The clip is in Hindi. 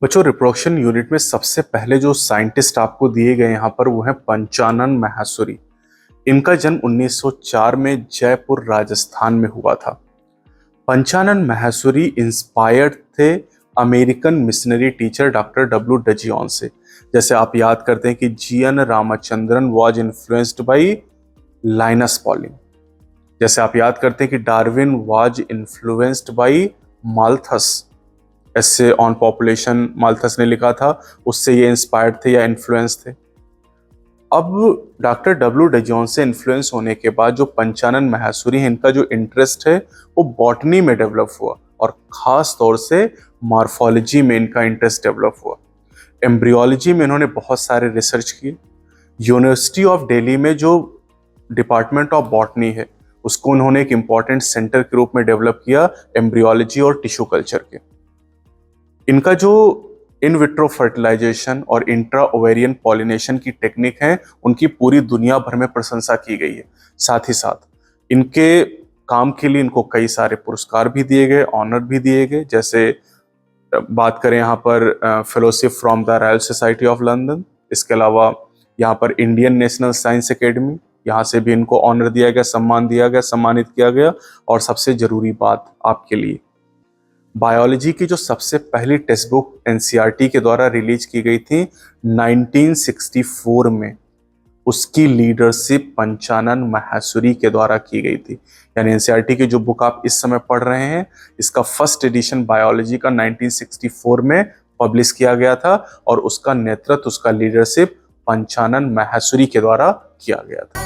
बच्चों, रिप्रोडक्शन यूनिट में सबसे पहले जो साइंटिस्ट आपको दिए गए यहाँ पर वो है पंचानन माहेश्वरी। इनका जन्म 1904 में जयपुर राजस्थान में हुआ था। पंचानन माहेश्वरी इंस्पायर्ड थे American missionary teacher doctor W Dudgeon से। जैसे आप याद करते हैं कि GN Ramachandran was influenced by Linus Pauling. जैसे आप याद करते हैं कि Darwin was influenced by Malthus. ऐसे ऑन पॉपुलेशन माल्थस ने लिखा था, उससे ये इंस्पायर्ड थे या इन्फ्लुएंस थे। अब डॉक्टर डब्ल्यू डजियन से इन्फ्लुएंस होने के बाद जो पंचानन माहेश्वरी है, इनका जो इंटरेस्ट है वो बॉटनी में डेवलप हुआ और खास तौर से मॉर्फोलॉजी में इनका इंटरेस्ट डेवलप हुआ। एम्ब्रियोलॉजी में इन्होंने बहुत सारे रिसर्च किए। यूनिवर्सिटी ऑफ दिल्ली में जो डिपार्टमेंट ऑफ बॉटनी है उसको उन्होंने एक इम्पॉर्टेंट सेंटर के रूप में डेवलप किया एम्ब्रियोलॉजी और टिश्यू कल्चर के। इनका जो इन विट्रो फर्टिलाइजेशन और इंट्रा ओवेरियन पॉलिनेशन की टेक्निक है, उनकी पूरी दुनिया भर में प्रशंसा की गई है। साथ ही साथ इनके काम के लिए इनको कई सारे पुरस्कार भी दिए गए, ऑनर भी दिए गए। जैसे बात करें यहाँ पर fellowship from the royal society of London, इसके अलावा यहाँ पर इंडियन नेशनल साइंस एकेडमी, यहाँ से भी इनको ऑनर दिया गया, सम्मान दिया गया, सम्मानित किया गया। और सबसे जरूरी बात आपके लिए, बायोलॉजी की जो सबसे पहली टेक्स्ट बुक एनसीईआरटी के द्वारा रिलीज की गई थी 1964 में, उसकी लीडरशिप पंचानन माहेश्वरी के द्वारा की गई थी। यानी एनसीईआरटी की जो बुक आप इस समय पढ़ रहे हैं, इसका फर्स्ट एडिशन बायोलॉजी का 1964 में पब्लिश किया गया था और उसका नेतृत्व, उसका लीडरशिप पंचानन माहेश्वरी के द्वारा किया गया था।